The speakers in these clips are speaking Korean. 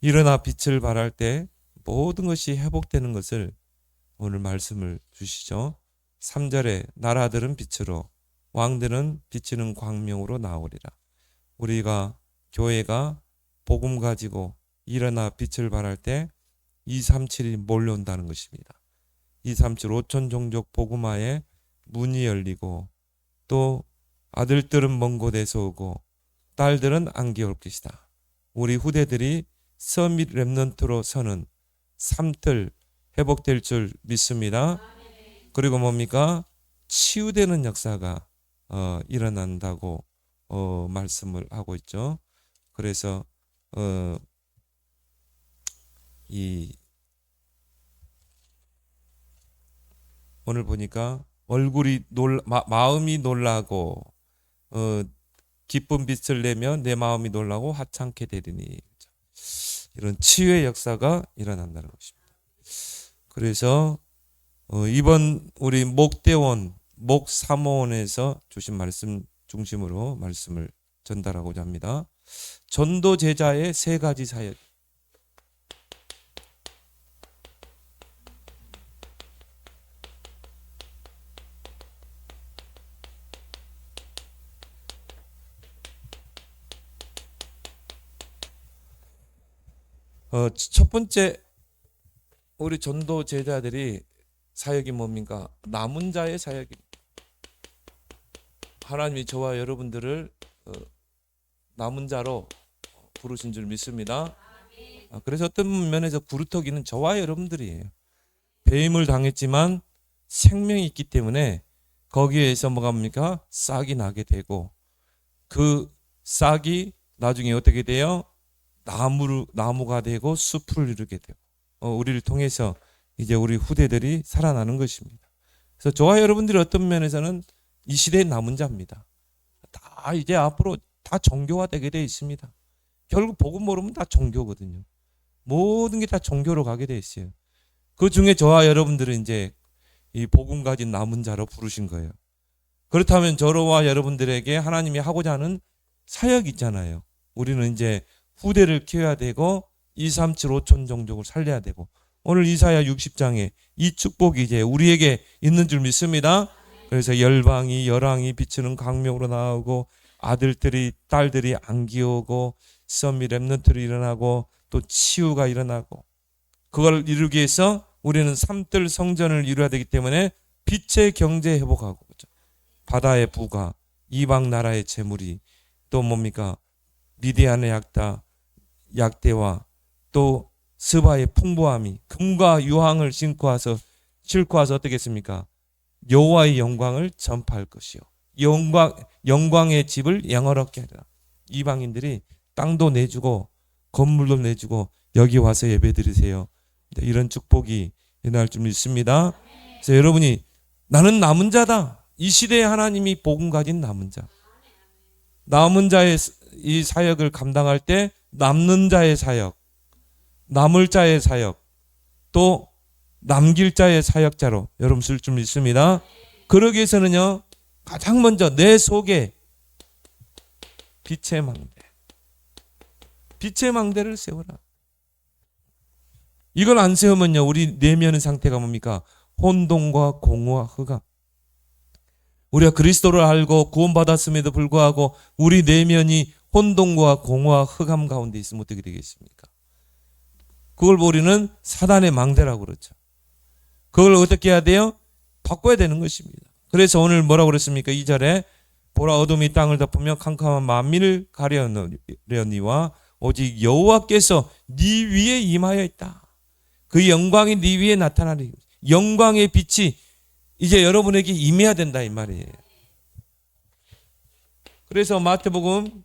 일어나 빛을 발할 때 모든 것이 회복되는 것을 오늘 말씀을 주시죠. 3절에 나라들은 빛으로 왕들은 비치는 광명으로 나오리라. 우리가 교회가 복음 가지고 일어나 빛을 발할 때 237이 몰려온다는 것입니다. 237 5천 종족 복음화에 문이 열리고 또 아들들은 먼 곳에서 오고 딸들은 안개 올 것이다. 우리 후대들이 서밋 렘넌트로 서는 삼틀 회복될 줄 믿습니다. 그리고 뭡니까? 치유되는 역사가 일어난다고 말씀을 하고 있죠. 그래서 이 오늘 보니까 얼굴이 마음이 놀라고 기쁜 빛을 내며 내 마음이 놀라고 하찮게 되리니, 이런 치유의 역사가 일어난다는 것입니다. 그래서 이번 우리 목대원 목사모원에서 주신 말씀 중심으로 말씀을 전달하고자 합니다. 전도 제자의 세 가지 사역. 첫 번째, 우리 전도 제자들이 사역이 뭡니까? 남은 자의 사역입니다. 하나님이 저와 여러분들을 남은 자로 부르신 줄 믿습니다. 그래서 어떤 면에서 구루터기는 저와 여러분들이에요. 배임을 당했지만 생명이 있기 때문에 거기에서 뭐가 뭡니까? 싹이 나게 되고, 그 싹이 나중에 어떻게 돼요? 나무가 되고 숲을 이루게 되고, 우리를 통해서 이제 우리 후대들이 살아나는 것입니다. 그래서 저와 여러분들이 어떤 면에서는 이 시대의 남은 자입니다. 다 이제 앞으로 다 종교화되게 되어 있습니다. 결국 복음 모르면 다 종교거든요. 모든 게 다 종교로 가게 되어 있어요. 그 중에 저와 여러분들은 이제 이 복음 가진 남은 자로 부르신 거예요. 그렇다면 저와 여러분들에게 하나님이 하고자 하는 사역이 있잖아요. 우리는 이제 후대를 키워야 되고 237 5천 종족을 살려야 되고, 오늘 이사야 60장에 이 축복이 이제 우리에게 있는 줄 믿습니다. 그래서 열방이 열왕이 비추는 광명으로 나오고 아들들이 딸들이 안기 오고 썸밋 렘넌트로 일어나고 또 치유가 일어나고, 그걸 이루기 위해서 우리는 삼들 성전을 이루어야 되기 때문에 빛의 경제 회복하고, 바다의 부가, 이방 나라의 재물이, 또 뭡니까? 미디안의 약대와 또 스바의 풍부함이 금과 유황을 싣고 와서 어떻게 했습니까? 여호와의 영광을 전파할 것이요, 영광의 집을 영화롭게 하리라. 이방인들이 땅도 내주고 건물도 내주고 여기 와서 예배드리세요. 이런 축복이 일어날 줄 믿습니다. 그래서 여러분이 나는 남은 자다. 이 시대에 하나님이 복음 가진 남은 자. 남은 자의 이 사역을 감당할 때 남는 자의 사역, 남을 자의 사역, 또 남길 자의 사역자로 여러분 쓸 줄 믿습니다. 그러기 위해서는요, 가장 먼저 내 속에 빛의 망대를 세워라. 이걸 안 세우면요, 우리 내면의 상태가 뭡니까? 혼돈과 공허와 흑암. 우리가 그리스도를 알고 구원받았음에도 불구하고 우리 내면이 혼돈과 공허와 흑암 가운데 있으면 어떻게 되겠습니까? 그걸 우리는 사단의 망대라고 그러죠. 그걸 어떻게 해야 돼요? 바꿔야 되는 것입니다. 그래서 오늘 뭐라고 그랬습니까? 2절에 보라 어둠이 땅을 덮으며 캄캄한 만민을 가려니와 오직 여호와께서 네 위에 임하여 있다. 그 영광이 네 위에 나타나리. 영광의 빛이 이제 여러분에게 임해야 된다 이 말이에요. 그래서 마태복음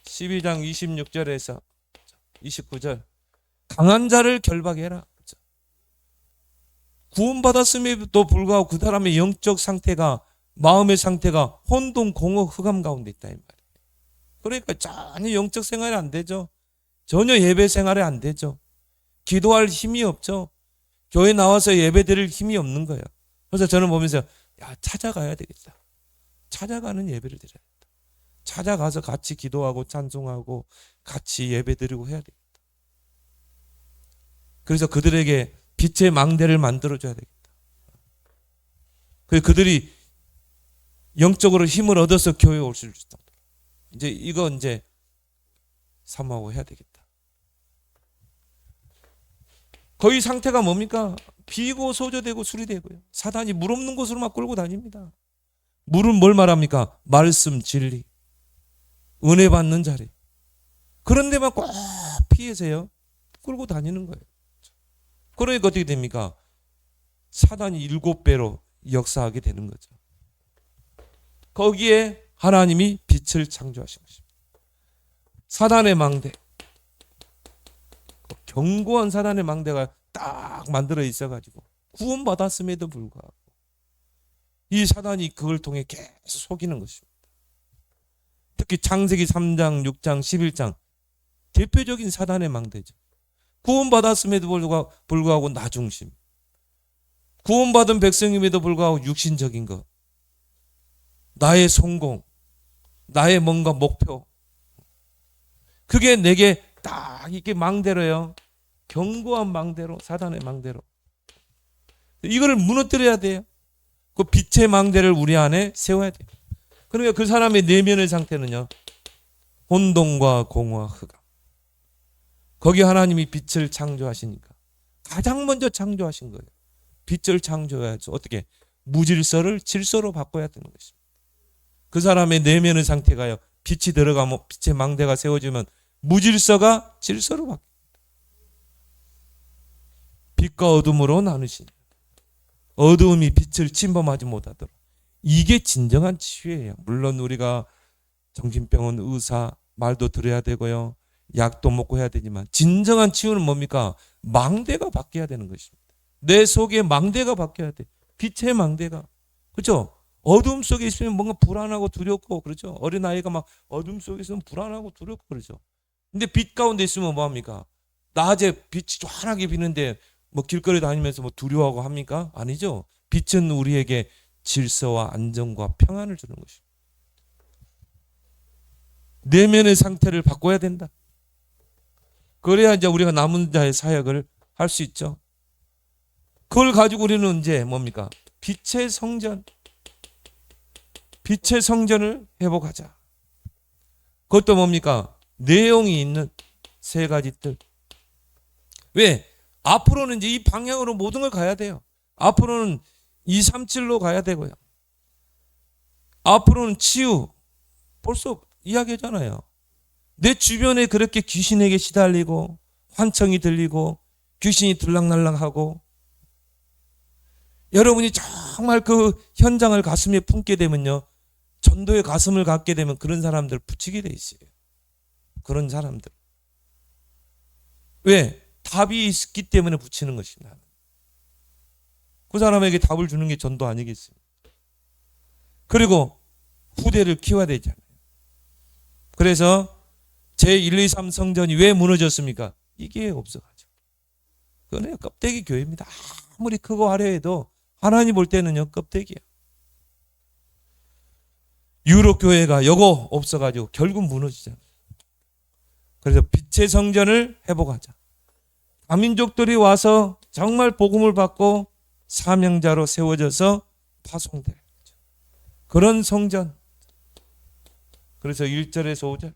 12장 26절에서 29절, 강한 자를 결박해라. 구원받았음에도 불구하고 그 사람의 영적 상태가, 마음의 상태가 혼돈, 공허, 흑암 가운데 있다 이 말이에요. 그러니까 전혀 영적 생활이 안 되죠. 전혀 예배 생활이 안 되죠. 기도할 힘이 없죠. 교회 나와서 예배 드릴 힘이 없는 거예요. 그래서 저는 보면서 찾아가야 되겠다. 찾아가는 예배를 드려야 된다. 찾아가서 같이 기도하고 찬송하고 같이 예배 드리고 해야 되겠다. 그래서 그들에게 빛의 망대를 만들어줘야 되겠다. 그래서 그들이 영적으로 힘을 얻어서 교회에 올 수 있다. 이제 이거 이제 사모하고 해야 되겠다. 거의 상태가 뭡니까? 비고 소조되고 술이 되고요. 사단이 물 없는 곳으로만 끌고 다닙니다. 물은 뭘 말합니까? 말씀, 진리, 은혜 받는 자리. 그런 데만 꼭 피해서요. 끌고 다니는 거예요. 그러니까 어떻게 됩니까? 사단이 7배로 역사하게 되는 거죠. 거기에 하나님이 빛을 창조하신 것입니다. 사단의 망대, 견고한 사단의 망대가 딱 만들어 있어가지고 구원받았음에도 불구하고 이 사단이 그걸 통해 계속 속이는 것입니다. 특히 창세기 3장, 6장, 11장 대표적인 사단의 망대죠. 구원받았음에도 불구하고 나중심, 구원받은 백성임에도 불구하고 육신적인 것, 나의 성공, 나의 뭔가 목표, 그게 내게 딱 이렇게 망대로요. 견고한 망대로, 사단의 망대로. 이거를 무너뜨려야 돼요. 그 빛의 망대를 우리 안에 세워야 돼요. 그러니까 그 사람의 내면의 상태는요, 혼돈과 공허와 흑암. 거기 하나님이 빛을 창조하시니까 가장 먼저 창조하신 거예요. 빛을 창조해야죠. 어떻게? 무질서를 질서로 바꿔야 되는 것입니다. 그 사람의 내면의 상태가요, 빛이 들어가면, 빛의 망대가 세워지면 무질서가 질서로 바뀝니다. 빛과 어둠으로 나누시니 어두움이 빛을 침범하지 못하도록. 이게 진정한 치유예요. 물론 우리가 정신병원 의사 말도 들어야 되고요, 약도 먹고 해야 되지만 진정한 치유는 뭡니까? 망대가 바뀌어야 되는 것입니다. 내 속에 망대가 바뀌어야 돼. 빛의 망대가. 그렇죠? 어둠 속에 있으면 뭔가 불안하고 두렵고, 그렇죠? 어린아이가 막 어둠 속에 있으면 불안하고 두렵고 그러죠. 근데 빛 가운데 있으면 뭐합니까? 낮에 빛이 환하게 비는데 뭐 길거리 다니면서 뭐 두려워하고 합니까? 아니죠. 빛은 우리에게 질서와 안정과 평안을 주는 것입니다. 내면의 상태를 바꿔야 된다. 그래야 이제 우리가 남은 자의 사역을 할 수 있죠. 그걸 가지고 우리는 이제 뭡니까? 빛의 성전, 빛의 성전을 회복하자. 그것도 뭡니까? 내용이 있는 세 가지 뜻. 왜? 앞으로는 이제 이 방향으로 모든 걸 가야 돼요. 앞으로는 237로 가야 되고요. 앞으로는 치유. 벌써 이야기했잖아요. 내 주변에 그렇게 귀신에게 시달리고 환청이 들리고 귀신이 들락날락하고, 여러분이 정말 그 현장을 가슴에 품게 되면요, 전도의 가슴을 갖게 되면 그런 사람들 붙이게 돼 있어요. 그런 사람들. 왜? 답이 있기 때문에 붙이는 것입니다. 그 사람에게 답을 주는 게 전도 아니겠습니까? 그리고 후대를 키워야 되잖아요. 그래서 제123 성전이 왜 무너졌습니까? 이게 없어가지고. 그거는 껍데기 교회입니다. 아무리 크고 화려해도 하나님 볼 때는요, 껍데기야. 유럽 교회가 요거 없어가지고 결국 무너지잖아요. 그래서 빛의 성전을 회복하자. 다민족들이 와서 정말 복음을 받고 사명자로 세워져서 파송될 그런 성전. 그래서 1절에서 5절.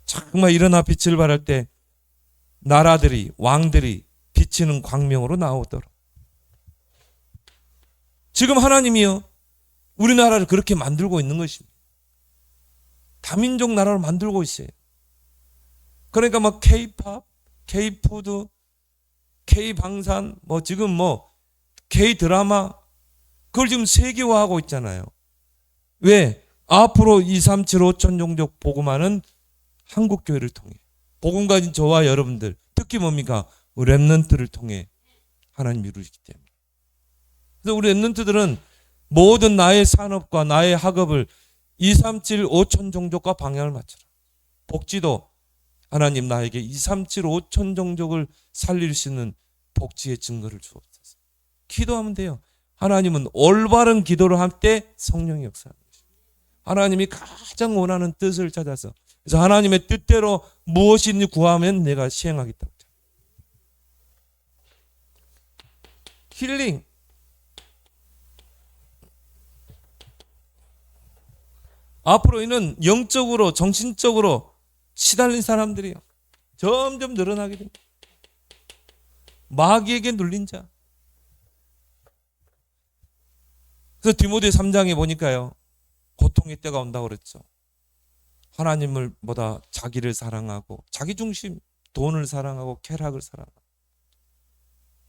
정말 일어나 빛을 발할 때 나라들이, 왕들이 비치는 광명으로 나오도록. 지금 하나님이요, 우리나라를 그렇게 만들고 있는 것입니다. 다민족 나라를 만들고 있어요. 그러니까 막 K-팝, K-푸드, K-방산, 뭐 지금 뭐 K-드라마, 그걸 지금 세계화하고 있잖아요. 왜? 앞으로 237, 5천 종족 복음하는 한국교회를 통해, 복음 가진 저와 여러분들, 특히 뭡니까? 렘넌트를 통해 하나님 이루시기 때문에. 그래서 우리 렘넌트들은 모든 나의 산업과 나의 학업을 237, 5천 종족과 방향을 맞춰라. 복지도 하나님 나에게 237, 5천 종족을 살릴 수 있는 복지의 증거를 주옵소서. 기도하면 돼요. 하나님은 올바른 기도를 할 때 성령이 역사하는 것입니다. 하나님이 가장 원하는 뜻을 찾아서 그래서 하나님의 뜻대로 무엇이든지 구하면 내가 시행하겠다고. 힐링. 앞으로 이는 영적으로 정신적으로 시달린 사람들이요 점점 늘어나게 됩니다. 마귀에게 눌린 자. 그래서 디모데 3장에 보니까요 고통의 때가 온다고 그랬죠. 하나님을 보다 자기를 사랑하고 자기 중심, 돈을 사랑하고 쾌락을 사랑하고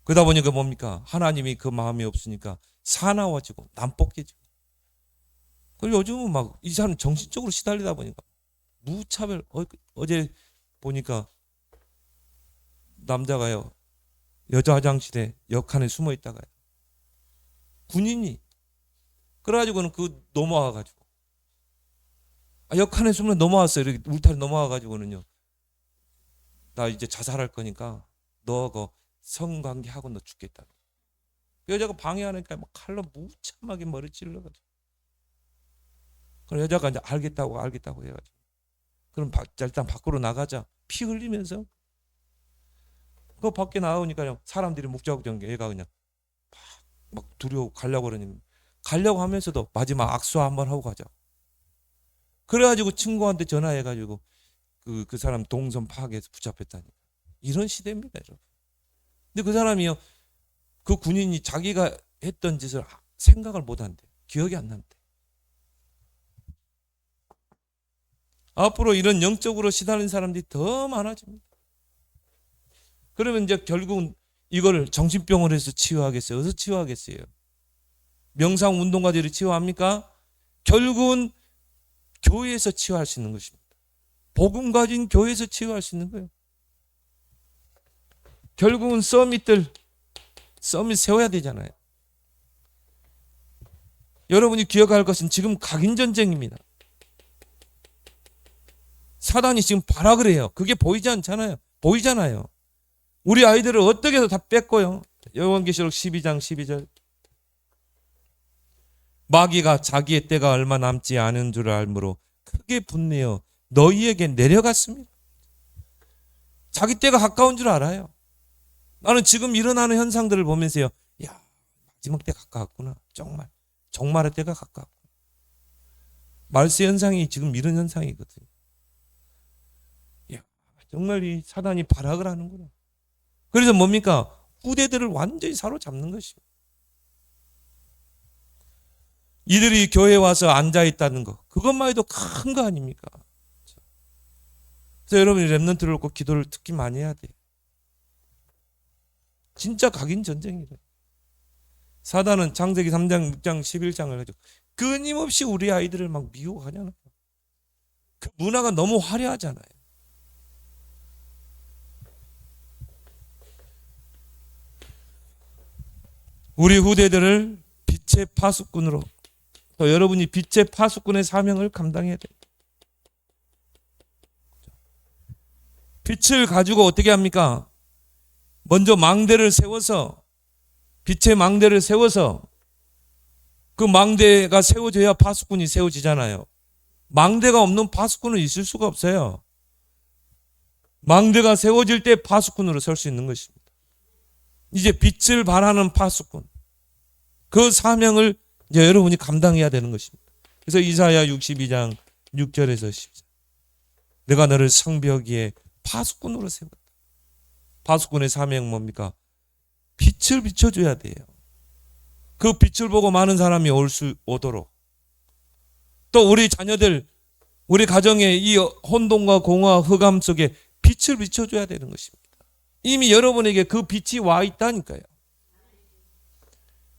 그러다 보니까 뭡니까? 하나님이 그 마음이 없으니까 사나워지고 난폭해지고. 그리고 요즘은 막 이 사람 정신적으로 시달리다 보니까 무차별. 어제 보니까 남자가요 여자 화장실에 역한에 숨어 있다가요 군인이 그래가지고는 그 넘어와가지고 역한에 숨어 넘어왔어요. 이렇게 울타리 넘어와가지고는요 나 이제 자살할 거니까 너 그 성관계하고 너 죽겠다. 그 여자가 방해하니까 막 칼로 무참하게 머리 찔러가지고. 그럼 여자가 이제 알겠다고 해가지고 그럼 일단 밖으로 나가자. 피 흘리면서 그 밖에 나오니까요 사람들이 묵자국장 얘가 그냥 막 두려워 가려고 그러니 가려고 하면서도 마지막 악수 한번 하고 가자. 그래가지고 친구한테 전화해가지고 그 사람 동선 파악해서 붙잡혔다니까. 이런 시대입니다, 여러분. 근데 그 사람이요 그 군인이 자기가 했던 짓을 생각을 못 한대. 기억이 안 난대. 앞으로 이런 영적으로 시달린 사람들이 더 많아집니다. 그러면 이제 결국은 이걸 정신병원에서 치유하겠어요? 어디서 치유하겠어요? 명상 운동가들이 치유합니까? 결국은 교회에서 치유할 수 있는 것입니다. 복음 가진 교회에서 치유할 수 있는 거예요. 결국은 서밋 세워야 되잖아요. 여러분이 기억할 것은 지금 각인 전쟁입니다. 사단이 지금 발악을 해요. 그게 보이지 않잖아요. 보이잖아요. 우리 아이들을 어떻게 해서 다 뺐고요. 요한계시록 12장 12절. 마귀가 자기의 때가 얼마 남지 않은 줄 알므로 크게 분내어 너희에게 내려갔습니다. 자기 때가 가까운 줄 알아요. 나는 지금 일어나는 현상들을 보면서요. 야, 마지막 때 가까웠구나. 정말. 종말의 때가 가까웠구나. 말세 현상이 지금 이런 현상이거든요. 야, 정말 이 사단이 발악을 하는구나. 그래서 뭡니까? 후대들을 완전히 사로잡는 것입니다. 이들이 교회에 와서 앉아있다는 것, 그것만 해도 큰 거 아닙니까? 그래서 여러분이 렘넌트를 놓고 기도를 특히 많이 해야 돼요. 진짜 각인 전쟁이래. 사단은 창세기 3장, 6장, 11장을 가지고 끊임없이 우리 아이들을 막 미혹하잖아요. 그 문화가 너무 화려하잖아요. 우리 후대들을 빛의 파수꾼으로, 또 여러분이 빛의 파수꾼의 사명을 감당해야 돼요. 빛을 가지고 어떻게 합니까? 먼저 망대를 세워서, 빛의 망대를 세워서 그 망대가 세워져야 파수꾼이 세워지잖아요. 망대가 없는 파수꾼은 있을 수가 없어요. 망대가 세워질 때 파수꾼으로 설 수 있는 것입니다. 이제 빛을 발하는 파수꾼, 그 사명을 이제 여러분이 감당해야 되는 것입니다. 그래서 이사야 62장 6절에서 10절, 내가 너를 성벽 위에 파수꾼으로 세웠다. 파수꾼의 사명 뭡니까? 빛을 비춰줘야 돼요. 그 빛을 보고 많은 사람이 오도록, 또 우리 자녀들, 우리 가정의 이 혼돈과 공허와 흑암 속에 빛을 비춰줘야 되는 것입니다. 이미 여러분에게 그 빛이 와 있다니까요.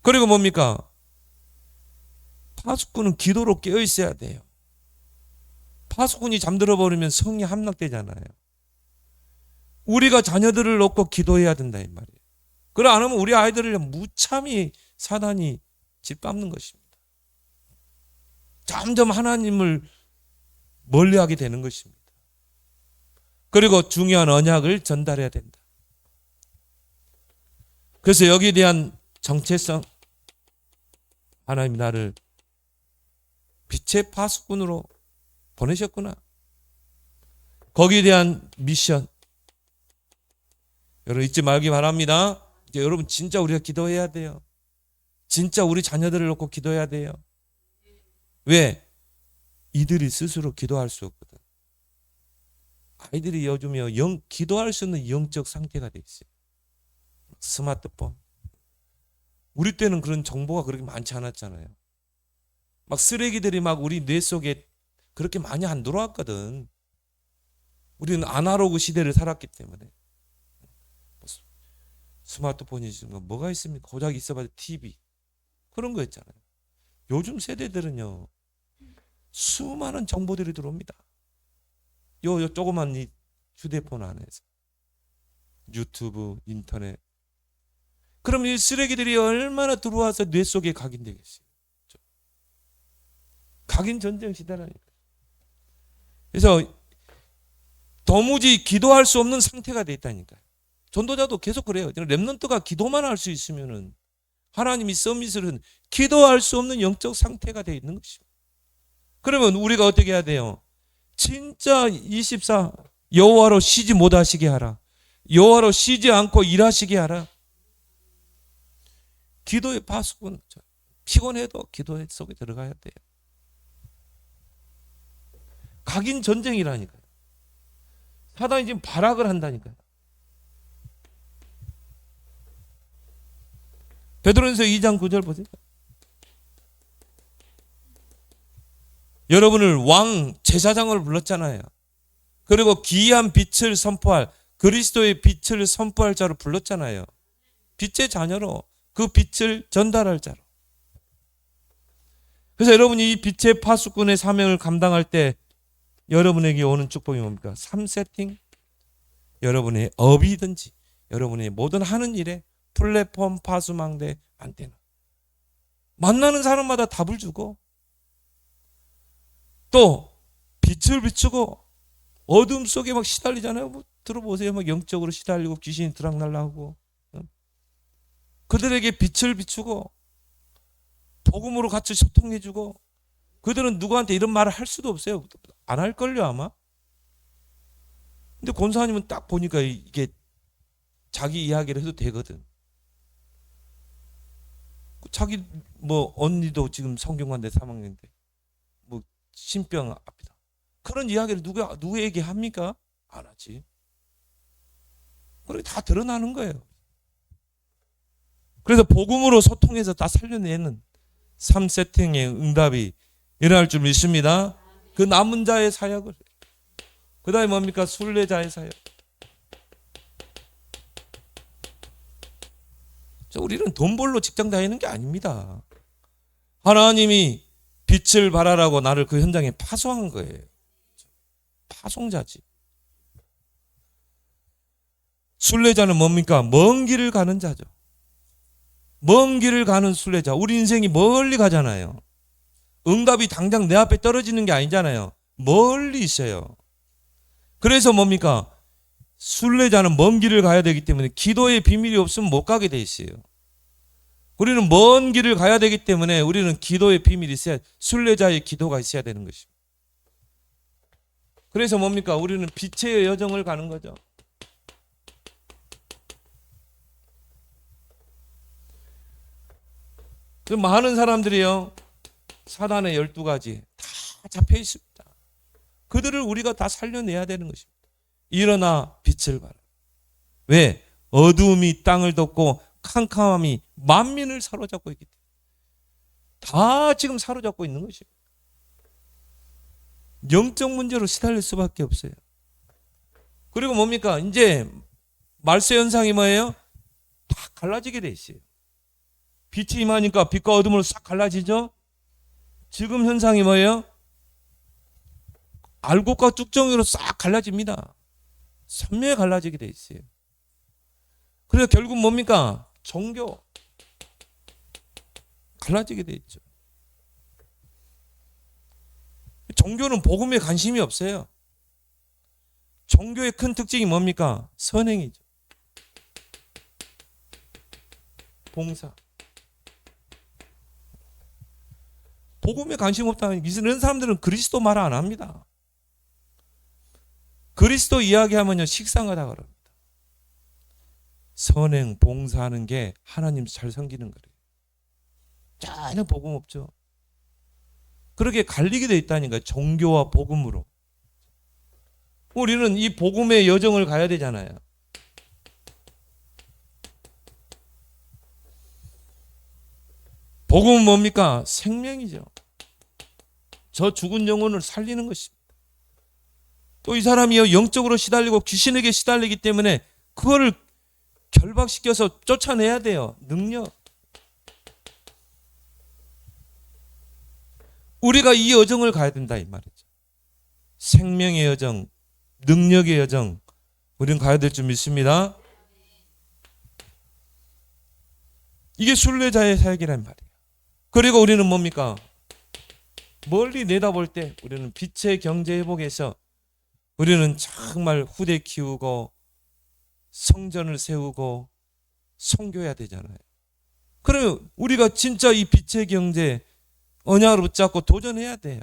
그리고 뭡니까? 파수꾼은 기도로 깨어 있어야 돼요. 파수꾼이 잠들어 버리면 성이 함락되잖아요. 우리가 자녀들을 놓고 기도해야 된다 이 말이에요. 그래 안 하면 우리 아이들을 무참히 사단이 짓밟는 것입니다. 점점 하나님을 멀리하게 되는 것입니다. 그리고 중요한 언약을 전달해야 된다. 그래서 여기에 대한 정체성, 하나님이 나를 빛의 파수꾼으로 보내셨구나. 거기에 대한 미션. 여러분 잊지 말기 바랍니다. 이제 여러분 진짜 우리가 기도해야 돼요. 진짜 우리 자녀들을 놓고 기도해야 돼요. 왜? 이들이 스스로 기도할 수 없거든. 아이들이 요즘에 기도할 수 있는 영적 상태가 돼 있어요. 스마트폰. 우리 때는 그런 정보가 그렇게 많지 않았잖아요. 막 쓰레기들이 막 우리 뇌 속에 그렇게 많이 안 들어왔거든. 우리는 아날로그 시대를 살았기 때문에. 스마트폰이 지금 뭐가 있습니까? 고작 있어봐도 TV. 그런 거 있잖아요. 요즘 세대들은요, 수많은 정보들이 들어옵니다. 요 조그만 이 휴대폰 안에서. 유튜브, 인터넷. 그럼 이 쓰레기들이 얼마나 들어와서 뇌 속에 각인되겠어요. 각인 전쟁 시대라니까. 그래서 도무지 기도할 수 없는 상태가 돼 있다니까요. 전도자도 계속 그래요. 렘넌트가 기도만 할 수 있으면은 하나님이 서밋을 기도할 수 없는 영적 상태가 돼 있는 것이죠. 그러면 우리가 어떻게 해야 돼요? 진짜 24 여호와로 쉬지 못하시게 하라. 여호와로 쉬지 않고 일하시게 하라. 기도의 파수꾼. 피곤해도 기도 속에 들어가야 돼요. 각인 전쟁이라니까요. 사단이 지금 발악을 한다니까요. 베드로전서 2장 9절 보세요. 여러분을 왕 제사장을 불렀잖아요. 그리고 기이한 빛을 선포할 그리스도의 빛을 선포할 자로 불렀잖아요. 빛의 자녀로 그 빛을 전달할 자로. 그래서 여러분이 이 빛의 파수꾼의 사명을 감당할 때 여러분에게 오는 축복이 뭡니까? 3세팅. 여러분의 업이든지 여러분의 모든 하는 일에 플랫폼, 파수망대, 안테나. 만나는 사람마다 답을 주고 또 빛을 비추고 어둠 속에 막 시달리잖아요. 뭐 들어보세요. 막 영적으로 시달리고 귀신이 들락날락하고 그들에게 빛을 비추고 복음으로 같이 소통해주고 그들은 누구한테 이런 말을 할 수도 없어요. 안 할걸요 아마. 근데 권사님은 딱 보니까 이게 자기 이야기를 해도 되거든. 자기 뭐 언니도 지금 성경관대 3학년인데 뭐 신병 앞이다. 그런 이야기를 누구에게 합니까? 안 하지. 그렇게 다 드러나는 거예요. 그래서 복음으로 소통해서 다 살려내는 3세팅의 응답이 일어날 줄 믿습니다. 그 남은 자의 사역을. 그 다음에 뭡니까? 순례자의 사역. 우리는 돈 벌러 직장 다니는 게 아닙니다. 하나님이 빛을 발하라고 나를 그 현장에 파송한 거예요. 파송자지. 순례자는 뭡니까? 먼 길을 가는 자죠. 먼 길을 가는 순례자. 우리 인생이 멀리 가잖아요. 응답이 당장 내 앞에 떨어지는 게 아니잖아요. 멀리 있어요. 그래서 뭡니까? 순례자는 먼 길을 가야 되기 때문에 기도의 비밀이 없으면 못 가게 돼 있어요. 우리는 먼 길을 가야 되기 때문에 우리는 기도의 비밀이 있어야, 순례자의 기도가 있어야 되는 것입니다. 그래서 뭡니까? 우리는 빛의 여정을 가는 거죠. 그 많은 사람들이요, 사단의 12가지 다 잡혀 있습니다. 그들을 우리가 다 살려내야 되는 것입니다. 일어나 빛을 발하라. 왜? 어두움이 땅을 덮고 캄캄함이 만민을 사로잡고 있기 때문에. 다 지금 사로잡고 있는 것입니다. 영적 문제로 시달릴 수밖에 없어요. 그리고 뭡니까? 이제 말세 현상이 뭐예요? 다 갈라지게 돼 있어요. 빛이 임하니까 빛과 어둠으로 싹 갈라지죠? 지금 현상이 뭐예요? 알곡과 쭉정이로 싹 갈라집니다. 선명히 갈라지게 돼 있어요. 그래서 결국 뭡니까? 종교 갈라지게 돼 있죠. 종교는 복음에 관심이 없어요. 종교의 큰 특징이 뭡니까? 선행이죠. 봉사. 복음에 관심 없다는 이런 사람들은 그리스도 말 안 합니다. 그리스도 이야기하면요 식상하다 그럽니다. 선행 봉사하는 게 하나님 잘 섬기는 거래요. 전혀 복음 없죠. 그렇게 갈리게 돼 있다니까요. 종교와 복음으로. 우리는 이 복음의 여정을 가야 되잖아요. 복음은 뭡니까? 생명이죠. 저 죽은 영혼을 살리는 것입니다. 또 이 사람이 영적으로 시달리고 귀신에게 시달리기 때문에 그거를 결박시켜서 쫓아내야 돼요. 능력. 우리가 이 여정을 가야 된다 이 말이죠. 생명의 여정, 능력의 여정, 우리는 가야 될 줄 믿습니다. 이게 순례자의 사역이란 말이에요. 그리고 우리는 뭡니까? 멀리 내다볼 때 우리는 빛의 경제 회복에서 우리는 정말 후대 키우고 성전을 세우고 선교해야 되잖아요. 그러면 우리가 진짜 이 빛의 경제 언약으로 붙잡고 도전해야 돼요.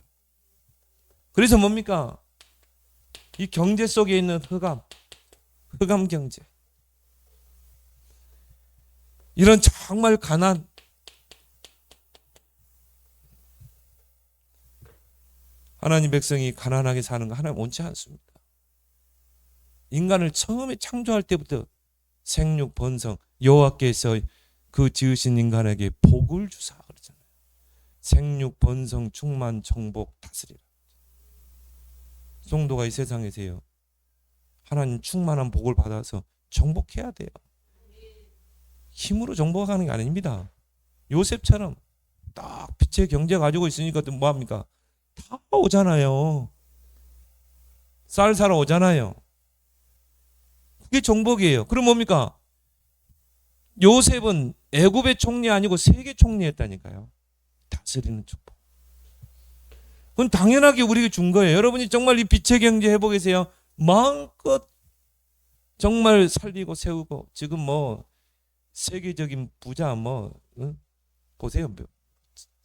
그래서 뭡니까? 이 경제 속에 있는 흑암 경제. 이런 정말 가난, 하나님 백성이 가난하게 사는 거 하나님 원치 않습니다. 인간을 처음에 창조할 때부터 생육 번성 여호와께서 그 지으신 인간에게 복을 주사 그러잖아요. 생육 번성 충만 정복 다스리라. 성도가 이 세상에서요 하나님 충만한 복을 받아서 정복해야 돼요. 힘으로 정복하는 게 아닙니다. 요셉처럼 딱 빛의 경제 가지고 있으니까 또 뭐합니까? 다 오잖아요. 쌀 사러 오잖아요. 그게 정복이에요. 그럼 뭡니까? 요셉은 애굽의 총리 아니고 세계 총리였다니까요. 다스리는 축복. 그건 당연하게 우리에게 준 거예요. 여러분이 정말 이 빛의 경제 회복에서요 마음껏 정말 살리고 세우고 지금 뭐 세계적인 부자 보세요.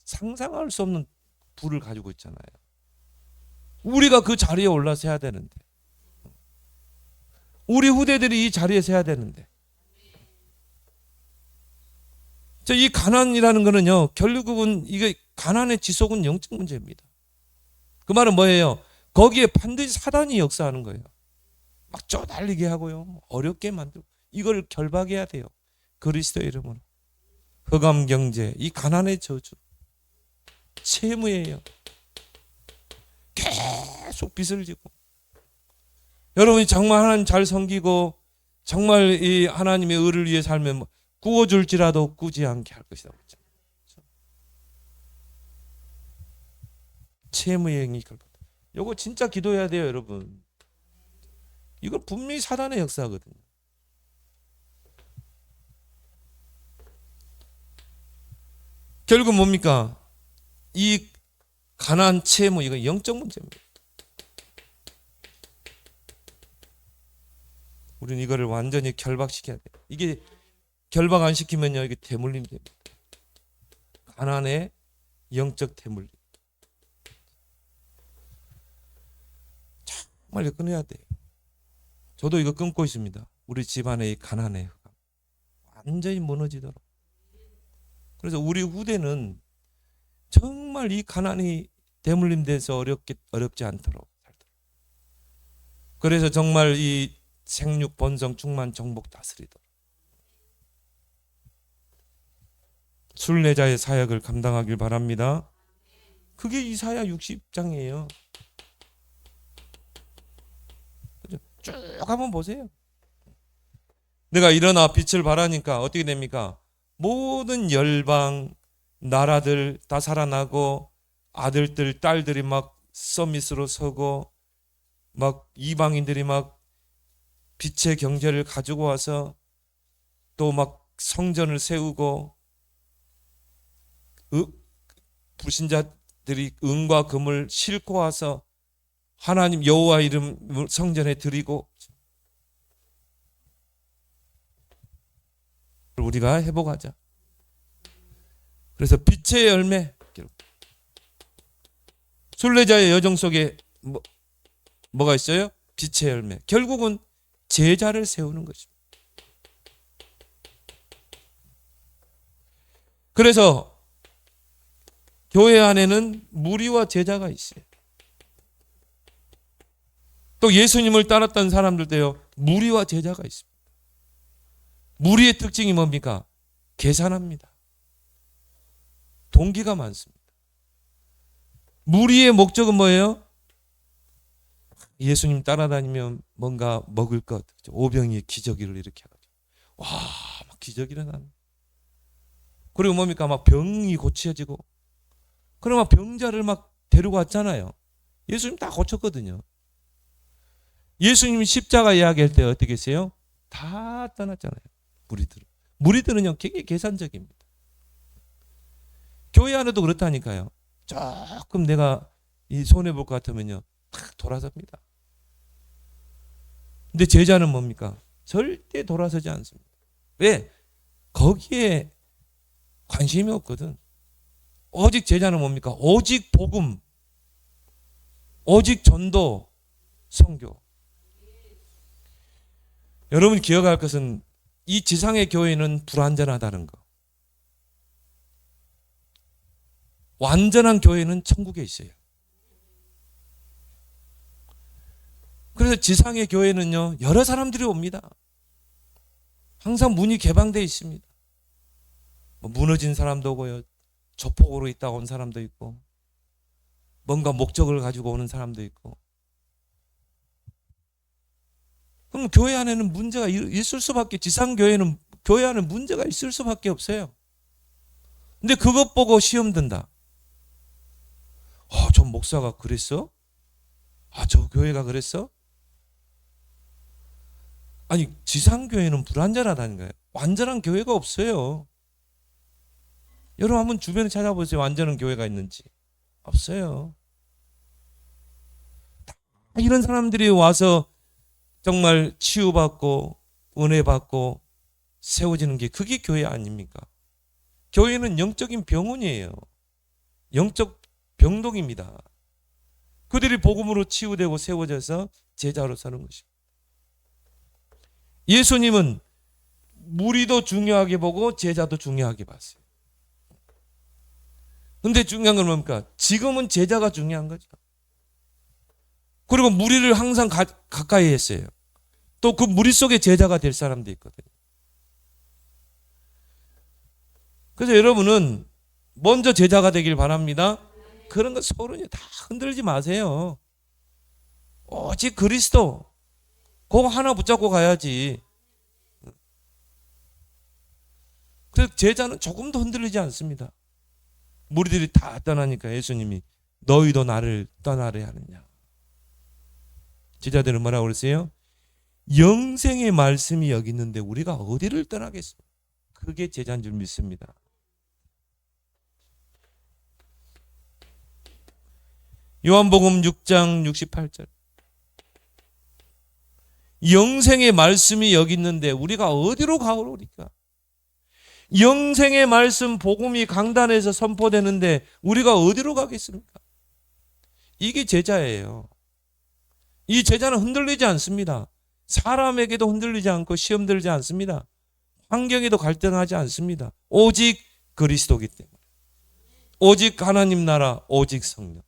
상상할 수 없는 부를 가지고 있잖아요. 우리가 그 자리에 올라서 해야 되는데 우리 후대들이 이 자리에서 해야 되는데 이 가난이라는 거는요 결국은 이게 가난의 지속은 영적 문제입니다. 그 말은 뭐예요? 거기에 반드시 사단이 역사하는 거예요. 막 쪼달리게 하고요 어렵게 만들고 이걸 결박해야 돼요. 그리스도의 이름으로. 흑암 경제, 이 가난의 저주 채무예요. 계속 빚을 지고 여러분이 정말 하나님 잘 섬기고 정말 이 하나님의 의를 위해 살면 구워줄지라도 꾸지 않게 할 것이다. 채무의 행위 결박. 이거 진짜 기도해야 돼요, 여러분. 이거 분명히 사단의 역사거든요. 결국 뭡니까? 이 가난, 채무 이거 영적 문제입니다. 우리는 이거를 완전히 결박시켜야 돼요. 이게 결박 안 시키면요 이게 대물림 됩니다. 가난의 영적 대물림. 정말 이거 끊어야 돼요. 저도 이거 끊고 있습니다. 우리 집안의 이 가난의 흑암 완전히 무너지도록. 그래서 우리 후대는 정말 이 가난이 대물림돼서 어렵지 않도록 살도록. 그래서 정말 이 생육 번성 충만 정복 다스리도록 순례자의 사역을 감당하길 바랍니다. 그게 이사야 60장이에요. 쭉 한번 보세요. 내가 일어나 빛을 발하니까 어떻게 됩니까? 모든 열방 나라들 다 살아나고 아들들 딸들이 막 서밋으로 서고 막 이방인들이 막 빛의 경제를 가지고 와서 또 막 성전을 세우고 불신자들이 은과 금을 싣고 와서 하나님 여호와 이름 성전에 드리고 우리가 회복하자. 그래서 빛의 열매 순례자의 여정 속에 뭐가 있어요? 빛의 열매. 결국은 제자를 세우는 것입니다. 그래서 교회 안에는 무리와 제자가 있어요. 또 예수님을 따랐던 사람들도요, 무리와 제자가 있습니다. 무리의 특징이 뭡니까? 계산합니다. 동기가 많습니다. 무리의 목적은 뭐예요? 예수님 따라다니면 뭔가 먹을 것, 오병이의 기저귀를 이렇게 해가지고 와, 막 기적이 일어나는. 그리고 뭡니까? 막 병이 고쳐지고, 그러면 병자를 막 데리고 왔잖아요. 예수님 다 고쳤거든요. 예수님이 십자가 이야기할 때 어떻게 했어요? 다 떠났잖아요. 무리들은요, 굉장히 계산적입니다. 교회 안에도 그렇다니까요. 조금 내가 이 손해볼 것 같으면요, 탁 돌아섭니다. 근데 제자는 뭡니까? 절대 돌아서지 않습니다. 왜? 거기에 관심이 없거든. 오직 제자는 뭡니까? 오직 복음, 오직 전도, 선교. 여러분 기억할 것은 이 지상의 교회는 불완전하다는 거. 완전한 교회는 천국에 있어요. 그래서 지상의 교회는요, 여러 사람들이 옵니다. 항상 문이 개방되어 있습니다. 무너진 사람도 오고요, 조폭으로 있다 온 사람도 있고, 뭔가 목적을 가지고 오는 사람도 있고. 그럼 교회 안에는 문제가 있을 수밖에, 지상 교회는 교회 안에 문제가 있을 수밖에 없어요. 근데 그것 보고 시험 든다. 저 목사가 그랬어? 저 교회가 그랬어? 아니, 지상 교회는 불완전하다는 거예요. 완전한 교회가 없어요. 여러분 한번 주변에 찾아보세요. 완전한 교회가 있는지. 없어요. 이런 사람들이 와서 정말 치유받고 은혜 받고 세워지는 게, 그게 교회 아닙니까? 교회는 영적인 병원이에요. 영적 병동입니다. 그들이 복음으로 치유되고 세워져서 제자로 서는 것입니다. 예수님은 무리도 중요하게 보고 제자도 중요하게 봤어요. 근데 중요한 건 뭡니까? 지금은 제자가 중요한 거죠. 그리고 무리를 항상 가까이 했어요. 또 그 무리 속에 제자가 될 사람도 있거든요. 그래서 여러분은 먼저 제자가 되길 바랍니다. 그런 거 서로 다 흔들지 마세요. 오직 그리스도, 그거 하나 붙잡고 가야지. 그래서 제자는 조금도 흔들리지 않습니다. 무리들이 다 떠나니까 예수님이 너희도 나를 떠나려 하느냐. 제자들은 뭐라고 그랬어요? 영생의 말씀이 여기 있는데 우리가 어디를 떠나겠어? 그게 제자인 줄 믿습니다. 요한복음 6장 68절. 영생의 말씀이 여기 있는데 우리가 어디로 가오리까? 영생의 말씀 복음이 강단에서 선포되는데 우리가 어디로 가겠습니까? 이게 제자예요. 이 제자는 흔들리지 않습니다. 사람에게도 흔들리지 않고 시험 들지 않습니다. 환경에도 갈등하지 않습니다. 오직 그리스도이기 때문에. 오직 하나님 나라, 오직 성령.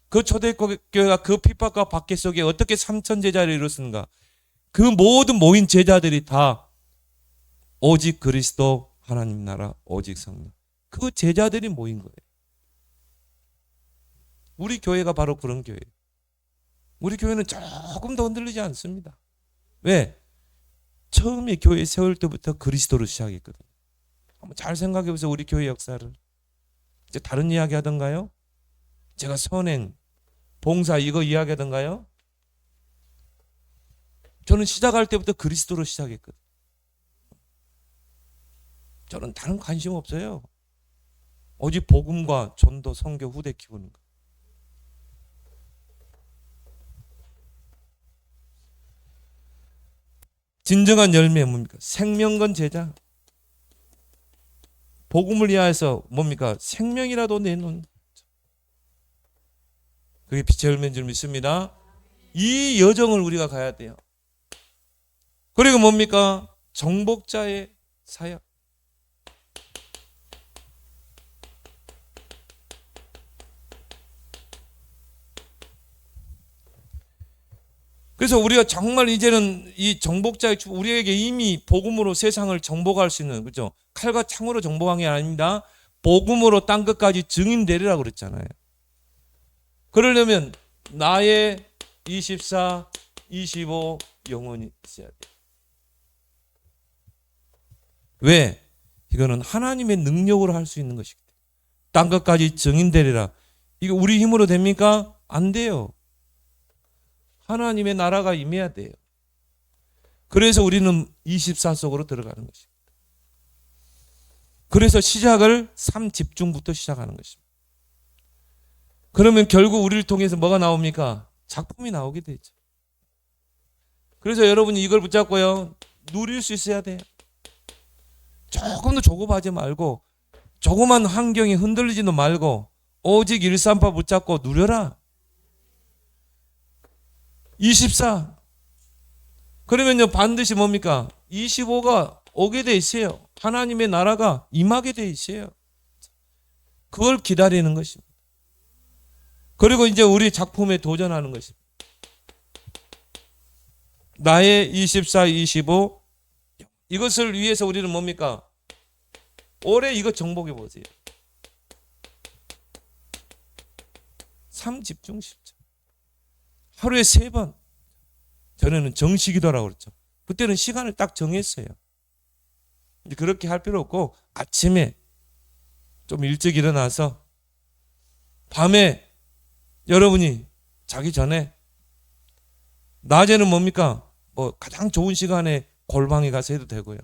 그 초대교회가 그 핍박과 박해 속에 어떻게 3천 제자를 이뤘는가? 그 모든 모인 제자들이 다 오직 그리스도, 하나님 나라, 오직 성령. 그 제자들이 모인 거예요. 우리 교회가 바로 그런 교회예요. 우리 교회는 조금 더 흔들리지 않습니다. 왜? 처음에 교회 세울 때부터 그리스도로 시작했거든요. 한번 잘 생각해 보세요. 우리 교회 역사를. 이제 다른 이야기 하던가요? 제가 선행, 봉사 이거 이야기 하던가요? 저는 시작할 때부터 그리스도로 시작했거든요. 저는 다른 관심 없어요. 오직 복음과 전도, 선교, 후대 키우는 거. 진정한 열매는 뭡니까? 생명건 제자. 복음을 위하여서 뭡니까? 생명이라도 내놓는. 그게 빛의 열매인 줄 믿습니다. 이 여정을 우리가 가야 돼요. 그리고 뭡니까? 정복자의 사역. 그래서 우리가 정말 이제는 이 정복자의 축복, 우리에게 이미 복음으로 세상을 정복할 수 있는, 그죠? 칼과 창으로 정복한 게 아닙니다. 복음으로 땅 끝까지 증인되리라고 그랬잖아요. 그러려면 나의 24, 25 영혼이 있어야 돼. 왜? 이거는 하나님의 능력으로 할 수 있는 것이기 때문에. 땅 끝까지 증인되리라. 이거 우리 힘으로 됩니까? 안 돼요. 하나님의 나라가 임해야 돼요. 그래서 우리는 24 속으로 들어가는 것입니다. 그래서 시작을 3집중부터 시작하는 것입니다. 그러면 결국 우리를 통해서 뭐가 나옵니까? 작품이 나오게 되죠. 그래서 여러분이 이걸 붙잡고요, 누릴 수 있어야 돼요. 조금도 조급하지 말고, 조그만 환경이 흔들리지도 말고, 오직 138 붙잡고 누려라. 24. 그러면요, 반드시 뭡니까? 25가 오게 돼 있어요. 하나님의 나라가 임하게 돼 있어요. 그걸 기다리는 것입니다. 그리고 이제 우리 작품에 도전하는 것입니다. 나의 24, 25. 이것을 위해서 우리는 뭡니까? 올해 이거 정복해 보세요. 3집중 10점. 하루에 3번. 전에는 정시기도라고 그랬죠. 그때는 시간을 딱 정했어요. 이제 그렇게 할 필요 없고, 아침에 좀 일찍 일어나서 밤에 여러분이 자기 전에, 낮에는 뭡니까? 가장 좋은 시간에 골방에 가서 해도 되고요.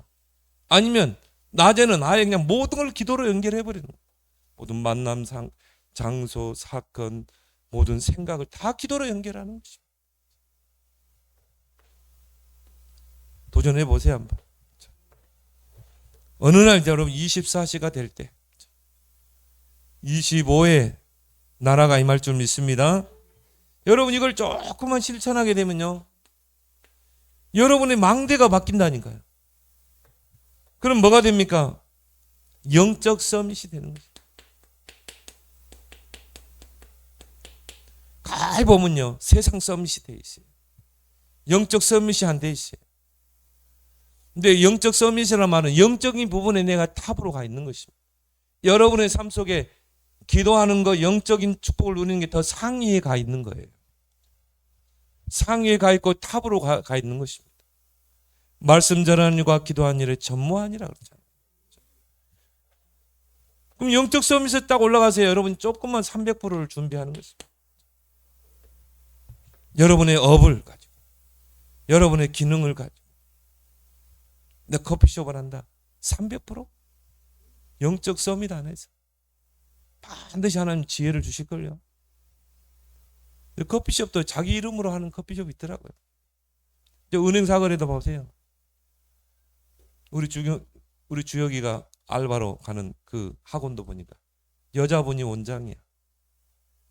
아니면 낮에는 아예 그냥 모든 걸 기도로 연결해 버리는 거예요. 모든 만남, 장소, 사건, 모든 생각을 다 기도로 연결하는 것입니다. 도전해 보세요 한번. 어느 날 여러분 24시가 될 때 25에 나라가 임할 줄 믿습니다. 여러분 이걸 조금만 실천하게 되면요, 여러분의 망대가 바뀐다니까요. 그럼 뭐가 됩니까? 영적 서밋이 되는 거죠. 가히 보면요, 세상 서밋이 돼 있어요. 영적 서밋이 안 돼 있어요. 근데 영적 서밋이라는 말은 영적인 부분에 내가 탑으로 가 있는 것입니다. 여러분의 삶 속에 기도하는 거, 영적인 축복을 누리는 게 더 상위에 가 있는 거예요. 상위에 가 있고 탑으로 가 있는 것입니다. 말씀 전하는 일과 기도하는 일에 전무하니라 그러잖아요. 그럼 영적 서밋에 딱 올라가세요. 여러분 조금만 300%를 준비하는 것입니다. 여러분의 업을 가지고, 여러분의 기능을 가지고, 내 커피숍을 한다. 300%? 영적 서밋 안에서 반드시 하나님 지혜를 주실걸요. 커피숍도 자기 이름으로 하는 커피숍이 있더라고요. 은행 사거리에도 보세요. 우리 주혁이가 알바로 가는 그 학원도 보니까 여자분이 원장이야.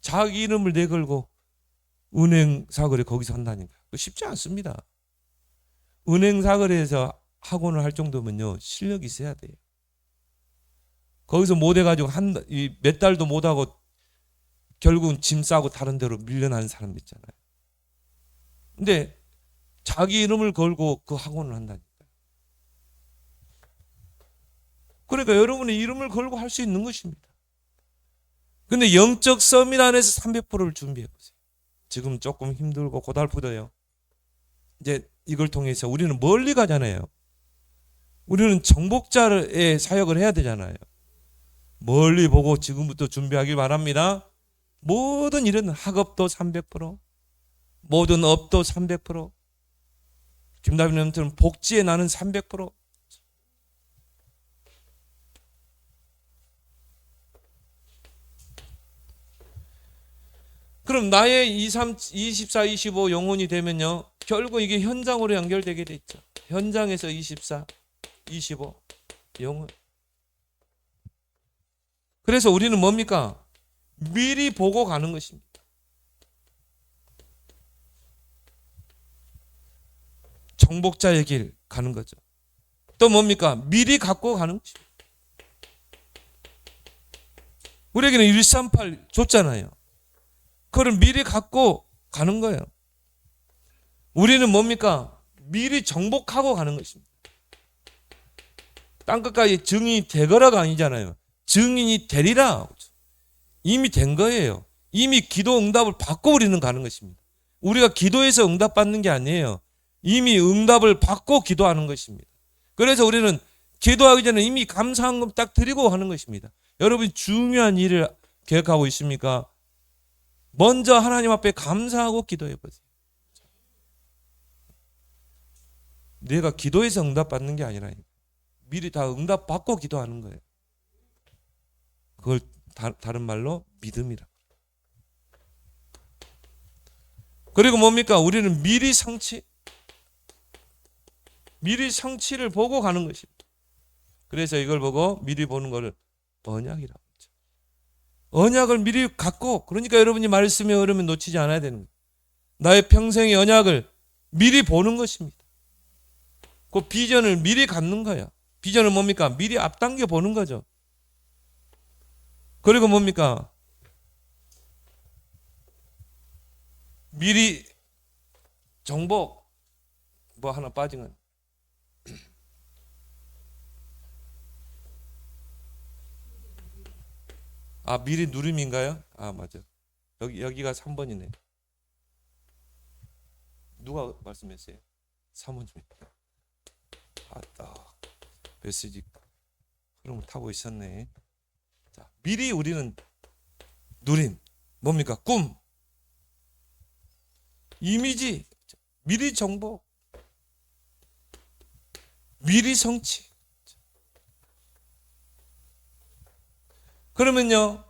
자기 이름을 내걸고 은행 사거리 거기서 한다니까. 쉽지 않습니다. 은행 사거리에서 학원을 할 정도면요, 실력이 있어야 돼요. 거기서 못 해가지고 몇 달도 못 하고 결국은 짐 싸고 다른 데로 밀려나는 사람도 있잖아요. 근데 자기 이름을 걸고 그 학원을 한다니까. 그러니까 여러분의 이름을 걸고 할 수 있는 것입니다. 근데 영적 서밋 안에서 300%를 준비해 보세요. 지금 조금 힘들고 고달프대요. 이제 이걸 통해서 우리는 멀리 가잖아요. 우리는 정복자의 사역을 해야 되잖아요. 멀리 보고 지금부터 준비하길 바랍니다. 모든 일은 학업도 300%, 모든 업도 300%, 김다빈님처럼 복지에 나는 300%. 그럼 나의 24, 25 영혼이 되면요, 결국 이게 현장으로 연결되게 돼 있죠. 현장에서 24, 25 영혼. 그래서 우리는 뭡니까? 미리 보고 가는 것입니다. 정복자의 길 가는 거죠. 또 뭡니까? 미리 갖고 가는 것입니다. 우리에게는 138 줬잖아요. 그걸 미리 갖고 가는 거예요. 우리는 뭡니까? 미리 정복하고 가는 것입니다. 땅끝까지 증인이 되거라가 아니잖아요. 증인이 되리라. 이미 된 거예요. 이미 기도 응답을 받고 우리는 가는 것입니다. 우리가 기도해서 응답 받는 게 아니에요. 이미 응답을 받고 기도하는 것입니다. 그래서 우리는 기도하기 전에 이미 감사한 것 딱 드리고 하는 것입니다. 여러분이 중요한 일을 계획하고 있습니까? 먼저 하나님 앞에 감사하고 기도해 보세요. 내가 기도해서 응답 받는 게 아니라 미리 다 응답 받고 기도하는 거예요. 그걸 다른 말로 믿음이라. 그리고 뭡니까? 우리는 미리 성취를 보고 가는 것입니다. 그래서 이걸 보고 미리 보는 것을 언약이라고 하죠. 언약을 미리 갖고, 그러니까 여러분이 말씀의 흐름을 놓치지 않아야 되는 거예요. 나의 평생의 언약을 미리 보는 것입니다. 그 비전을 미리 갖는 거야. 비전은 뭡니까? 미리 앞당겨 보는 거죠. 그리고 뭡니까? 미리 정복, 뭐 하나 빠진 건. 미리 누림인가요? 맞아. 여기가 3번이네. 누가 말씀했어요? 3번입니다. 메시지 흐름을 타고 있었네. 자, 미리 우리는 누림. 뭡니까? 꿈. 이미지. 미리 정복. 미리 성취. 그러면요,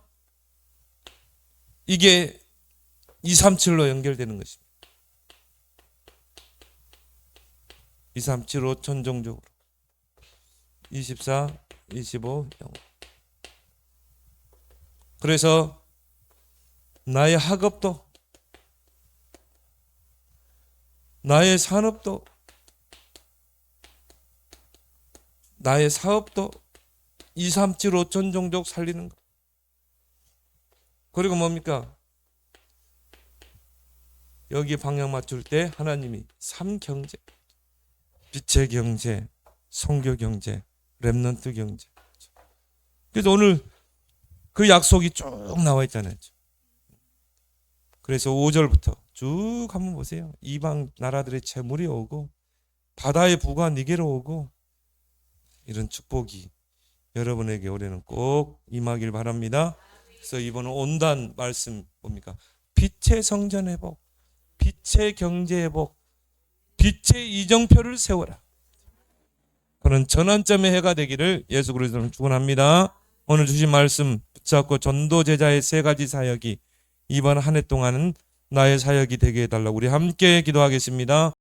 이게 237로 연결되는 것입니다. 237로 전종적으로 24, 25, 0. 그래서 나의 학업도, 나의 산업도, 나의 사업도 237로 전종적 살리는 것. 그리고 뭡니까? 여기에 방향 맞출 때 하나님이 3경제, 빛의 경제, 성교 경제, 렘넌트 경제. 그래서 오늘 그 약속이 쭉 나와 있잖아요. 그래서 5절부터 쭉 한번 보세요. 이방 나라들의 재물이 오고 바다의 부가 니게로 오고, 이런 축복이 여러분에게 올해는 꼭 임하길 바랍니다. 그래서 이번은 온단 말씀 뭡니까? 빛의 성전 회복, 빛의 경제 회복, 빛의 이정표를 세워라. 그런 전환점의 해가 되기를 예수 그리스도로 축원합니다. 오늘 주신 말씀 붙잡고 전도 제자의 3가지 사역이 이번 한 해 동안은 나의 사역이 되게 해달라고 우리 함께 기도하겠습니다.